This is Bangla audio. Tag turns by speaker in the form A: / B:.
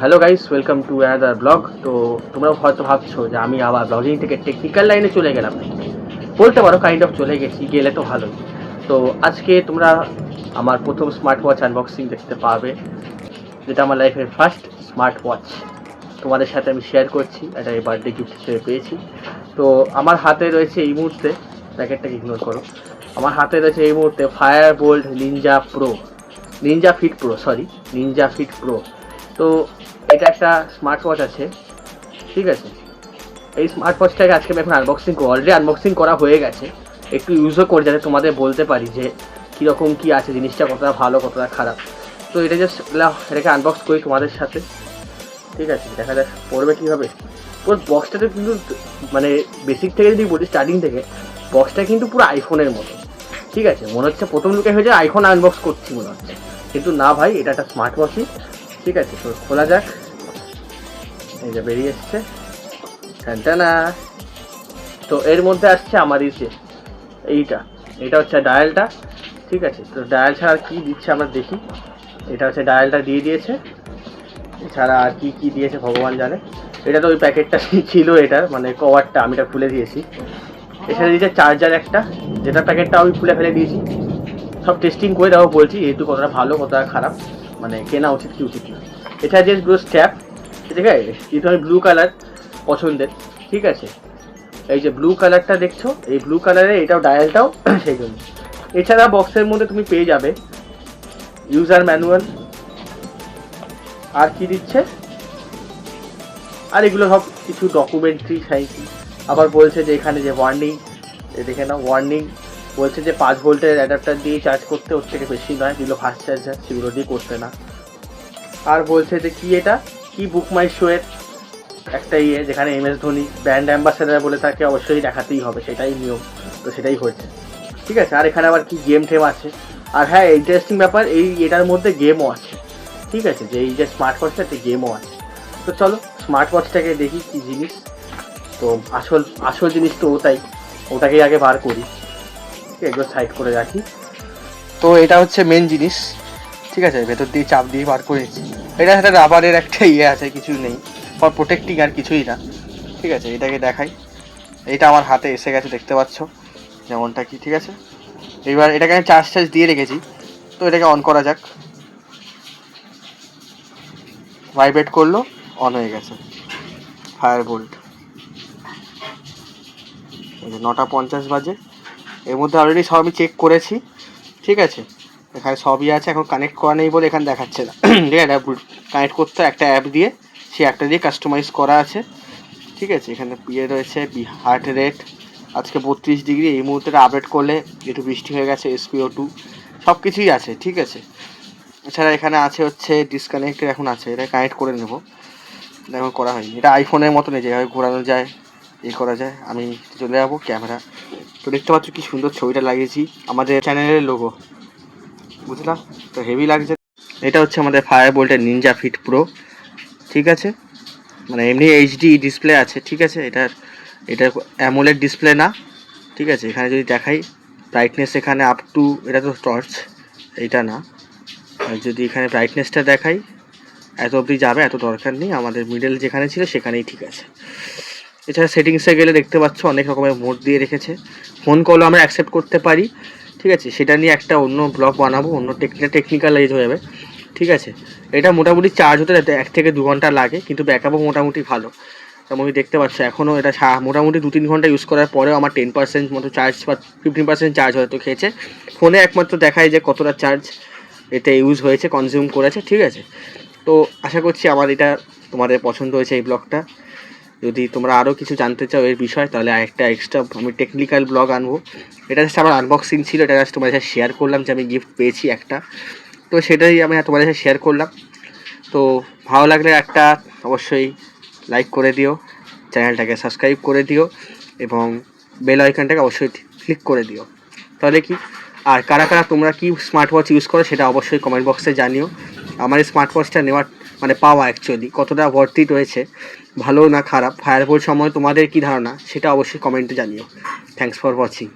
A: Hello guys, welcome to another blog. তো তোমরাও হয়তো ভাবছো যে আমি আবার ব্লগিং থেকে টেকনিক্যাল লাইনে চলে গেলাম। বলতে পারো কাইন্ড অফ চলে গেছি, গেলে তো ভালোই। তো আজকে তোমরা আমার প্রথম স্মার্ট ওয়াচ আনবক্সিং দেখতে পাবে, যেটা আমার লাইফের ফার্স্ট স্মার্ট ওয়াচ তোমাদের সাথে আমি শেয়ার করছি। এটা এই বার্থডে গিফট হিসেবে পেয়েছি। তো আমার হাতে রয়েছে এই মুহূর্তে, প্যাকেটটাকে ইগনোর করো, আমার হাতে রয়েছে এই মুহূর্তে Fire Boltt Ninja Fit Pro. তো এটা একটা স্মার্ট ওয়াচ আছে, ঠিক আছে। এই স্মার্ট ওয়াচটাকে আজকে আমি এখন আনবক্সিং করবো। অলরেডি আনবক্সিং করা হয়ে গেছে, একটু ইউজও করে যাতে তোমাদের বলতে পারি যে কীরকম কী আছে, জিনিসটা কতটা ভালো কতটা খারাপ। তো এটা জাস্ট এটাকে আনবক্স করি তোমাদের সাথে, ঠিক আছে। দেখা যাক পড়বে কীভাবে। পুরো বক্সটাতে কিন্তু মানে বেসিক থেকে যদি বলি, স্টার্টিং থেকে বক্সটা কিন্তু পুরো আইফোনের মতো, ঠিক আছে। মনে হচ্ছে প্রথম লুকে হয়ে যায় আইফোন আনবক্স করছি মনে হচ্ছে, কিন্তু না ভাই, এটা একটা স্মার্ট ওয়াচই, ঠিক আছে। তো খোলা যাক। এই যে বেরিয়ে এসছে না। তো এর মধ্যে আসছে আমার এইটা হচ্ছে ডায়ালটা, ঠিক আছে। তো ডায়াল ছাড়া কি দিচ্ছে আমরা দেখি। এটা হচ্ছে ডায়ালটা দিয়ে দিয়েছে, এছাড়া আর কি দিয়েছে ভগবান জানে। এটা তো ওই প্যাকেটটা ছিল, এটার মানে কভারটা আমি এটা খুলে দিয়েছি। এছাড়া দিয়েছে চার্জার একটা, যেটা প্যাকেটটা আমি খুলে ফেলে দিয়েছি। সব টেস্টিং করে দেওয়া বলছি, যেহেতু কতটা ভালো কতটা খারাপ, মানে কেনা উচিত কি উচিত না। এছাড়া যে ব্লু স্ট্যাপ, ঠিক আছে, যেহেতু আমি ব্লু কালার পছন্দের, ঠিক আছে। এই যে ব্লু কালারটা দেখছো, এই ব্লু কালারে এটাও ডায়ালটাও সেই জন্য। এছাড়া বক্সের মধ্যে তুমি পেয়ে যাবে ইউজার ম্যানুয়াল, আর কি দিচ্ছে, আর এগুলো সব কিছু ডকুমেন্টারি সাইকি। আবার বলছে যে এখানে যে ওয়ার্নিং, দেখে নাও ওয়ার্নিং, বলছে যে 5 ভোল্টের অ্যাডাপ্টার দিয়ে চার্জ করতে, ওর থেকে বেশি নয়, যেগুলো ফাস্ট চার্জার সেগুলো দিয়ে করতে না। আর বলছে যে কি এটা কি বুক মাই শোয়ের একটা যেখানে MS ধোনি ব্র্যান্ড অ্যাম্বাসেডার বলে তাকে অবশ্যই দেখাতেই হবে, সেটাই নিয়ম। তো সেটাই হয়েছে, ঠিক আছে। আর এখানে আবার কি গেম টেম আছে। আর হ্যাঁ, ইন্টারেস্টিং ব্যাপার, এটার মধ্যে গেমও আছে, ঠিক আছে। যে এই যে স্মার্ট ওয়াচটাতে গেমও আছে। তো চলো স্মার্ট ওয়াচটাকে দেখি কি জিনিস। তো আসল জিনিস তো ওটাকেই আগে বার করি, একটু সাইড করে রাখি। তো এটা হচ্ছে মেন জিনিস, ঠিক আছে। ভেতর দিয়ে চাপ দিয়ে বার করেছি। এটার সাথে রাবারের একটা আছে, কিছু নেই ফর প্রোটেক্টিং, আর কিছুই না, ঠিক আছে। এটাকে দেখাই, এটা আমার হাতে এসে গেছে, দেখতে পাচ্ছ যেমনটা কি, ঠিক আছে। এবার এটাকে আমি চার্জ দিয়ে রেখেছি। তো এটাকে অন করা যাক। ভাইব্রেট করলো, অন হয়ে গেছে ফায়ার বোল্ট। 9:50 বাজে। এর মধ্যে অলরেডি সব আমি চেক করেছি, ঠিক আছে। এখানে সবই আছে, এখন কানেক্ট করা নেই বলে এখানে দেখাচ্ছে না, ঠিক আছে। কানেক্ট করতে একটা অ্যাপ দিয়ে, সেই অ্যাপটা দিয়ে কাস্টমাইজ করা আছে, ঠিক আছে। এখানে রয়েছে হার্ট রেট, আজকে 32 ডিগ্রি। এই মুহূর্তে আপডেট করলে একটু বৃষ্টি হয়ে গেছে, SpO2 সব কিছুই আছে, ঠিক আছে। এছাড়া এখানে আছে হচ্ছে ডিসকানেক্টেড, এখন আছে, এটা কানেক্ট করে নেবো, এখন করা হয়নি। এটা আইফোনের মতো নেই, যেভাবে ঘোরানো যায় করা যায়। আমি চলে যাবো ক্যামেরা। তো দেখতে পাচ্ছ কি সুন্দর ছবিটা লাগিয়েছি, আমাদের চ্যানেলের লোগো, বুঝলাম তো হেভি লাগছে। এটা হচ্ছে আমাদের ফায়ার বোল্টের নিনজা ফিট প্রো, ঠিক আছে। মানে এমনি HD ডিসপ্লে আছে, ঠিক আছে। এটা অ্যামোলেড ডিসপ্লে না, ঠিক আছে। এখানে যদি দেখাই ব্রাইটনেস, এখানে আপ টু, এটা তো টর্চ, এইটা না। আর যদি এখানে ব্রাইটনেসটা দেখাই, এত অবধি যাবে, এত দরকার নেই, আমাদের মিডল যেখানে ছিল সেখানেই ঠিক আছে। এছাড়া সেটিংসে গেলে দেখতে পাচ্ছ অনেক রকমের মোড দিয়ে রেখেছে। ফোন কলও আমরা অ্যাকসেপ্ট করতে পারি, ঠিক আছে। সেটা নিয়ে একটা অন্য ব্লগ বানাবো, অন্য টেকনিক্যাল লাইজ হয়ে যাবে, ঠিক আছে। এটা মোটামুটি চার্জ হতে 1 থেকে 2 ঘন্টা লাগে, কিন্তু ব্যাকআপও মোটামুটি ভালো। তেমন দেখতে পাচ্ছ এখনও এটা মোটামুটি 2-3 ঘন্টা ইউজ করার পরেও আমার 10% মতো চার্জ বা 15% চার্জ হয়তো খেয়েছে। ফোনে একমাত্র দেখায় যে কতটা চার্জ এতে ইউজ হয়েছে, কনজিউম করেছে, ঠিক আছে। তো আশা করছি আমার এটা তোমাদের পছন্দ হয়েছে এই ব্লগটা। যদি তোমরা আরও কিছু জানতে চাও এর বিষয়, তাহলে আরেকটা এক্সট্রা আমি টেকনিক্যাল ব্লগ আনবো। এটা জাস্ট আমার আনবক্সিং ছিল, এটা জাস্ট তোমাদের সাথে শেয়ার করলাম যে আমি গিফট পেয়েছি একটা, তো সেটাই আমি তোমাদের সাথে শেয়ার করলাম। তো ভালো লাগলে একটা অবশ্যই লাইক করে দিও, চ্যানেলটাকে সাবস্ক্রাইব করে দিও, এবং বেল আইকনটাকে অবশ্যই ক্লিক করে দিও। তাহলে কি, আর কারা কারা তোমরা কি স্মার্ট ওয়াচ ইউজ করো সেটা অবশ্যই কমেন্ট বক্সে জানিও। আমার এই স্মার্ট ওয়াচটা নেওয়ার মানে পাওয়া অ্যাকচুয়ালি কতটা ভর্তি রয়েছে, ভালো না খারাপ, ফায়ার বোল্ট সময় তোমাদের কী ধারণা সেটা অবশ্যই কমেন্টে জানিও। Thanks for watching.